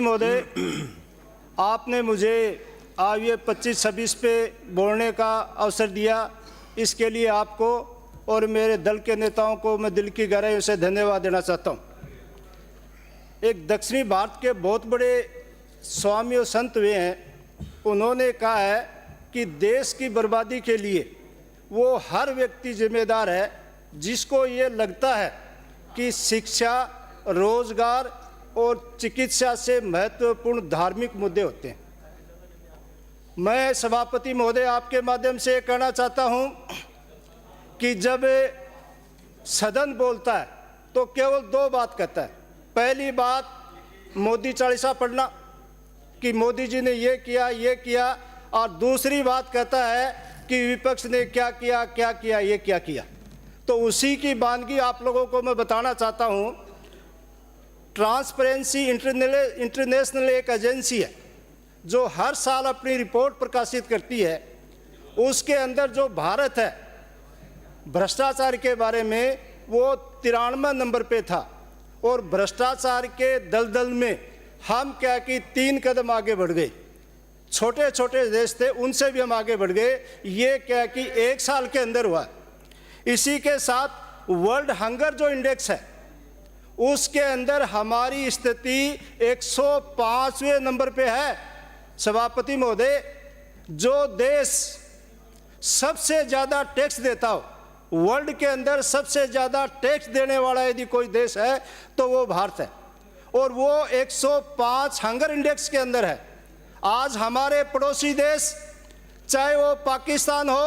महोदय, आपने मुझे आज ये 25-26 पे बोलने का अवसर दिया, इसके लिए आपको और मेरे दल के नेताओं को मैं दिल की गहराइयों से धन्यवाद देना चाहता हूँ। एक दक्षिणी भारत के बहुत बड़े स्वामी और संत हुए हैं, उन्होंने कहा है कि देश की बर्बादी के लिए वो हर व्यक्ति जिम्मेदार है जिसको ये लगता है कि शिक्षा, रोजगार और चिकित्सा से महत्वपूर्ण धार्मिक मुद्दे होते हैं। मैं सभापति महोदय आपके माध्यम से कहना चाहता हूं कि जब सदन बोलता है तो केवल दो बात कहता है। पहली बात मोदी चालीसा पढ़ना कि मोदी जी ने ये किया, और दूसरी बात कहता है कि विपक्ष ने क्या किया, ये क्या किया। तो उसी की वानगी आप लोगों को मैं बताना चाहता हूं। ट्रांसपेरेंसी इंटरनेशनल एक एजेंसी है जो हर साल अपनी रिपोर्ट प्रकाशित करती है। उसके अंदर जो भारत है भ्रष्टाचार के बारे में वो 93 नंबर पे था, और भ्रष्टाचार के दलदल में हम क्या कि 3 कदम आगे बढ़ गए। छोटे छोटे देश थे उनसे भी हम आगे बढ़ गए। ये क्या कि 1 साल के अंदर हुआ। इसी के साथ वर्ल्ड हंगर जो इंडेक्स है उसके अंदर हमारी स्थिति 105वें नंबर पे है। सभापति महोदय, जो देश सबसे ज़्यादा टैक्स देता हो, वर्ल्ड के अंदर सबसे ज़्यादा टैक्स देने वाला यदि कोई देश है तो वो भारत है, और वो 105 हंगर इंडेक्स के अंदर है। आज हमारे पड़ोसी देश, चाहे वो पाकिस्तान हो,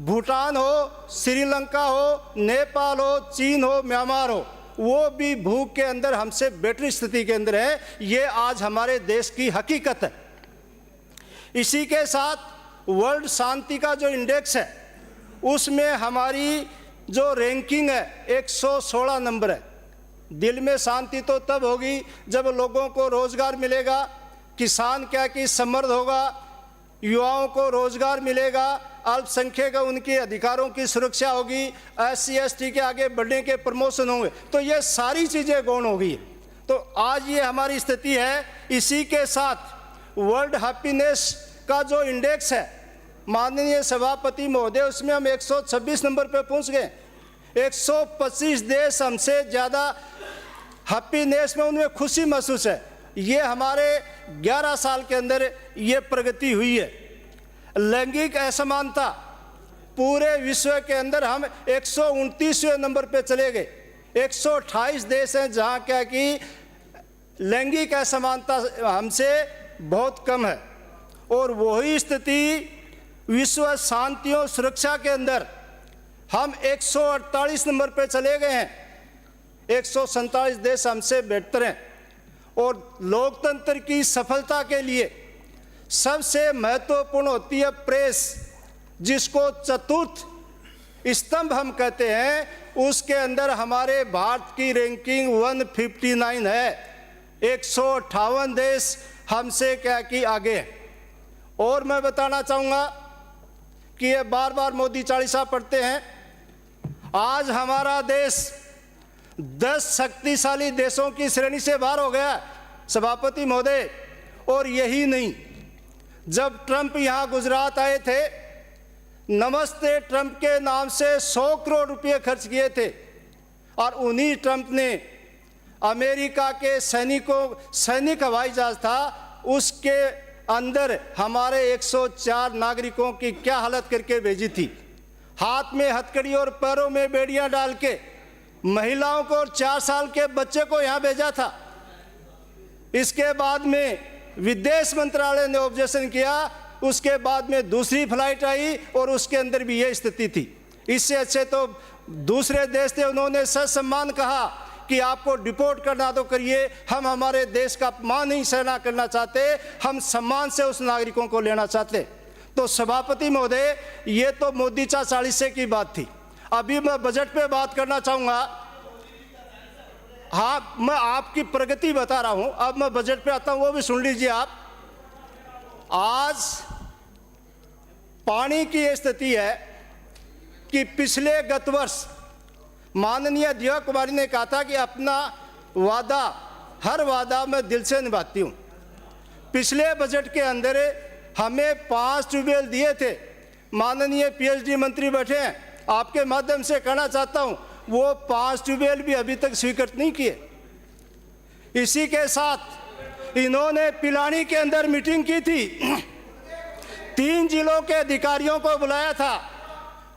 भूटान हो, श्रीलंका हो, नेपाल हो, चीन हो, म्यांमार हो, वो भी भूख के अंदर हमसे बेहतर स्थिति के अंदर है। ये आज हमारे देश की हकीकत है। इसी के साथ वर्ल्ड शांति का जो इंडेक्स है उसमें हमारी जो रैंकिंग है 116 नंबर है। दिल में शांति तो तब होगी जब लोगों को रोजगार मिलेगा, किसान क्या कि समृद्ध होगा, युवाओं को रोजगार मिलेगा, अल्पसंख्यक उनके अधिकारों की सुरक्षा होगी, SC/ST के आगे बढ़ने के प्रमोशन होंगे, तो ये सारी चीज़ें गौण होगी। तो आज ये हमारी स्थिति है। इसी के साथ वर्ल्ड हैप्पीनेस का जो इंडेक्स है माननीय सभापति महोदय, उसमें हम 126 नंबर पे पहुंच गए। 125 देश हमसे ज़्यादा हैप्पीनेस में, उनमें खुशी महसूस है। ये हमारे 11 साल के अंदर ये प्रगति हुई है। लैंगिक असमानता पूरे विश्व के अंदर हम 129वें नंबर पे चले गए। 128 देश हैं जहाँ क्या कि लैंगिक असमानता हमसे बहुत कम है, और वही स्थिति विश्व शांति और सुरक्षा के अंदर हम 148 नंबर पे चले गए हैं। 147 देश हमसे बेहतर हैं। और लोकतंत्र की सफलता के लिए सबसे महत्वपूर्ण होती है प्रेस, जिसको चतुर्थ स्तंभ हम कहते हैं। उसके अंदर हमारे भारत की रैंकिंग 159 है। 158 देश हमसे क्या कि आगे हैं। और मैं बताना चाहूँगा कि ये बार बार मोदी चालीसा पढ़ते हैं। आज हमारा देश 10 शक्तिशाली देशों की श्रेणी से बाहर हो गया सभापति महोदय। और यही नहीं, जब ट्रंप यहाँ गुजरात आए थे, नमस्ते ट्रंप के नाम से 100 करोड़ रुपये खर्च किए थे, और उन्हीं ट्रंप ने अमेरिका के सैनिक हवाई जहाज था, उसके अंदर हमारे 104 नागरिकों की क्या हालत करके भेजी थी। हाथ में हथकड़ी और पैरों में बेड़ियां डाल के महिलाओं को और 4 साल के बच्चे को यहाँ भेजा था। इसके बाद में विदेश मंत्रालय ने ऑब्जेक्शन किया। उसके बाद में दूसरी फ्लाइट आई और उसके अंदर भी ये स्थिति थी। इससे अच्छे तो दूसरे देश थे, उन्होंने ससम्मान कहा कि आपको डिपोर्ट करना तो करिए, हम हमारे देश का अपमान नहीं सहना करना चाहते, हम सम्मान से उस नागरिकों को लेना चाहते। तो सभापति महोदय, ये तो मोदी चालीसे की बात थी। अभी मैं बजट पे बात करना चाहूँगा। हाँ, मैं आपकी प्रगति बता रहा हूँ। अब मैं बजट पे आता हूँ, वो भी सुन लीजिए आप। आज पानी की ये स्थिति है कि पिछले गत वर्ष माननीय दिव्या कुमारी ने कहा था कि अपना वादा हर वादा मैं दिल से निभाती हूँ। पिछले बजट के अंदर हमें 5 ट्यूबवेल दिए थे। माननीय पीएचडी मंत्री बैठे हैं, आपके माध्यम से कहना चाहता हूँ वो 5 ट्यूबवेल भी अभी तक स्वीकृत नहीं किए। इसी के साथ इन्होंने पिलानी के अंदर मीटिंग की थी, 3 जिलों के अधिकारियों को बुलाया था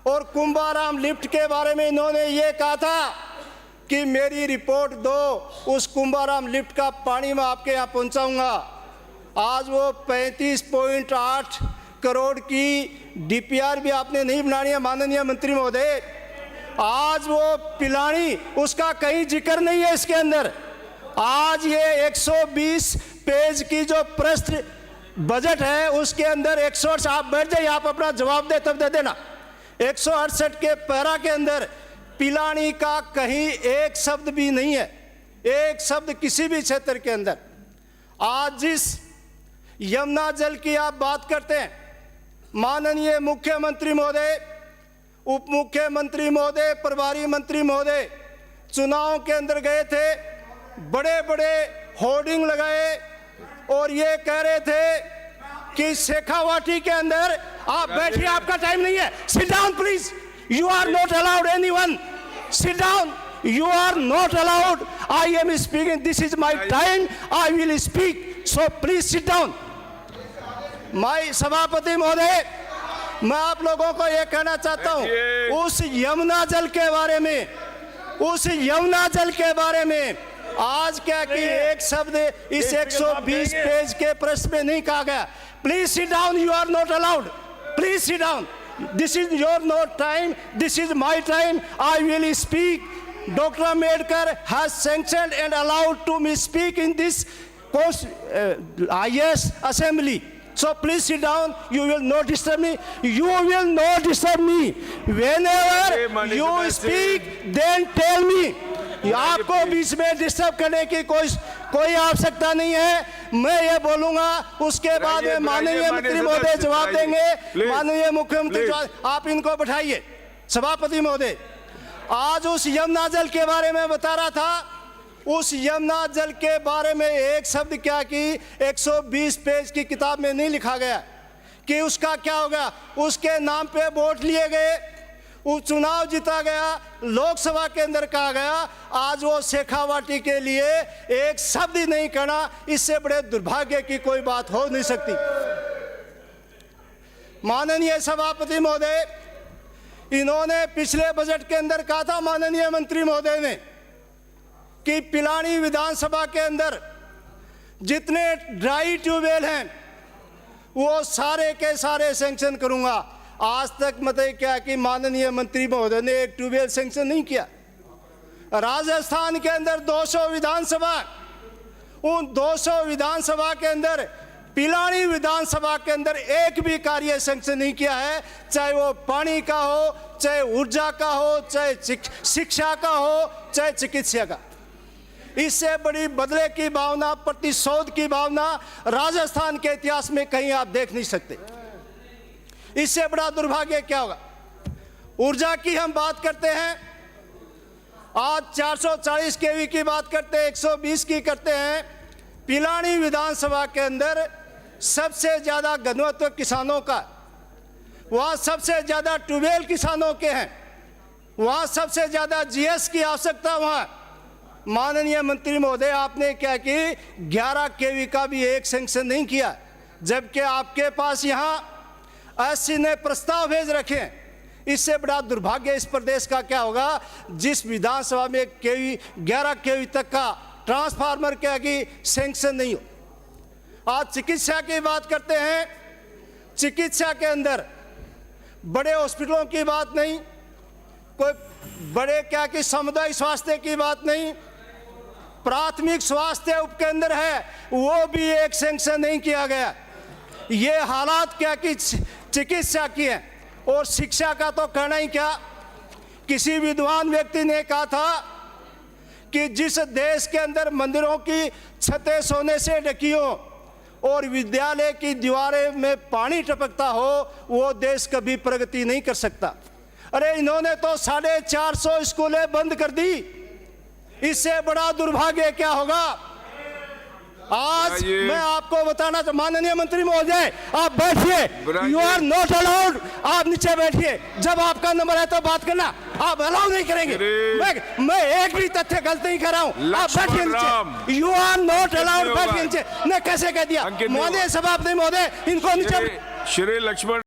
और कुंभाराम लिफ्ट के बारे में इन्होंने ये कहा था कि मेरी रिपोर्ट दो, उस कुंभाराम लिफ्ट का पानी मैं आपके यहाँ पहुँचाऊँगा। आज वो 35.8 करोड़ की डीपीआर भी आपने नहीं बनानी है माननीय मंत्री महोदय। आज वो पिलानी, उसका कहीं जिक्र नहीं है इसके अंदर। आज ये 120 पेज की जो प्रश्न बजट है उसके अंदर 168, आप बैठ जाइए, आप अपना जवाब दे तब दे देना। 168 के पैरा के अंदर पिलानी का कहीं एक शब्द भी नहीं है, एक शब्द किसी भी क्षेत्र के अंदर। आज जिस यमुना जल की आप बात करते हैं, माननीय मुख्यमंत्री महोदय, उप मुख्यमंत्री महोदय, प्रभारी मंत्री महोदय चुनाव के अंदर गए थे, बड़े बड़े होर्डिंग लगाए और ये कह रहे थे कि शेखावाटी के अंदर आप बैठिए, आपका टाइम नहीं है, sit down please, you are not allowed anyone, sit down, you are not allowed, I am speaking, this is my time, I will speak, so please sit down। मैं सभापति महोदय, मैं आप लोगों को यह कहना चाहता हूं, उस यमुना जल के बारे में, उस यमुना जल के बारे में आज क्या कि एक शब्द इस 120 पेज के प्रश्न में नहीं कहा गया। Please sit down, you are not allowed, please sit down, this is your not time, this is my time, I will speak. Dr. Ambedkar has sanctioned and allowed to me speak in this IS assembly. So please sit down. You will not disturb me. You will not disturb me. Whenever you speak, then tell me. आपको बीच में disturb करने की कोई आवश्यकता नहीं है। मैं ये बोलूंगा, उसके बाद में माननीय मंत्री महोदय जवाब देंगे। माननीय मुख्यमंत्री, आप इनको बैठाइए। सभापति महोदय, आज उस यमुना जल के बारे में बता रहा था, उस यमुना जल के बारे में एक शब्द क्या कि 120 पेज की किताब में नहीं लिखा गया कि उसका क्या होगा। उसके नाम पे वोट लिए गए, वो चुनाव जीता गया, लोकसभा के अंदर कहा गया, आज वो शेखावाटी के लिए एक शब्द ही नहीं कहना। इससे बड़े दुर्भाग्य की कोई बात हो नहीं सकती। माननीय सभापति महोदय, इन्होंने पिछले बजट के अंदर कहा था माननीय मंत्री महोदय ने कि पिलानी विधानसभा के अंदर जितने ड्राई ट्यूबवेल हैं वो सारे के सारे सैंक्शन करूंगा। आज तक मतलब क्या कि माननीय मंत्री महोदय ने एक ट्यूबवेल सैंक्शन नहीं किया। राजस्थान के अंदर 200 विधानसभा, उन 200 विधानसभा के अंदर पिलानी विधानसभा के अंदर एक भी कार्य सैंक्शन नहीं किया है, चाहे वो पानी का हो, चाहे ऊर्जा का हो, चाहे शिक्षा का हो, चाहे चिकित्सा का। इससे बड़ी बदले की भावना, प्रतिशोध की भावना राजस्थान के इतिहास में कहीं आप देख नहीं सकते। इससे बड़ा दुर्भाग्य क्या होगा। ऊर्जा की हम बात करते हैं, आज 440 केवी की बात करते हैं, 120 की करते हैं। पिलानी विधानसभा के अंदर सबसे ज्यादा घनत्व किसानों का, वहाँ सबसे ज्यादा ट्यूबवेल किसानों के हैं, वहाँ सबसे ज्यादा जीएस की आवश्यकता वहाँ। माननीय मंत्री महोदय, आपने क्या कि 11 केवी का भी एक सैंक्शन नहीं किया, जबकि आपके पास यहाँ एससी ने प्रस्ताव भेज रखे हैं। इससे बड़ा दुर्भाग्य इस प्रदेश का क्या होगा जिस विधानसभा में 11 केवी तक का ट्रांसफार्मर क्या कि सैंक्शन नहीं हो। आज चिकित्सा की बात करते हैं, चिकित्सा के अंदर बड़े हॉस्पिटलों की बात नहीं, कोई बड़े क्या कि सामुदायिक स्वास्थ्य की बात नहीं, प्राथमिक स्वास्थ्य उपकेंद्र है वो भी एक सैंक्शन नहीं किया गया। ये हालात क्या कि चिकित्सा की है। और शिक्षा का तो कहना ही क्या, किसी विद्वान व्यक्ति ने कहा था कि जिस देश के अंदर मंदिरों की छतें सोने से ढकी हो और विद्यालय की दीवारें में पानी टपकता हो, वो देश कभी प्रगति नहीं कर सकता। अरे इन्होंने तो 450 स्कूलें बंद कर दी। इससे बड़ा दुर्भाग्य क्या होगा। आज बुलाइए। मैं आपको बताना तो माननीय मंत्री महोदय आप बैठिए, बुलाइए। यू आर नॉट अलाउड, आप नीचे बैठिए, जब आपका नंबर है तो बात करना, आप अलाउ नहीं करेंगे। मैं एक भी तथ्य गलत नहीं कर रहा हूं, आप बैठिए नीचे, यू आर नॉट अलाउड, बैठिए नीचे। ने कैसे कह दिया अंकित महोदय, सभापति महोदय, इनको नीचे। श्री लक्ष्मण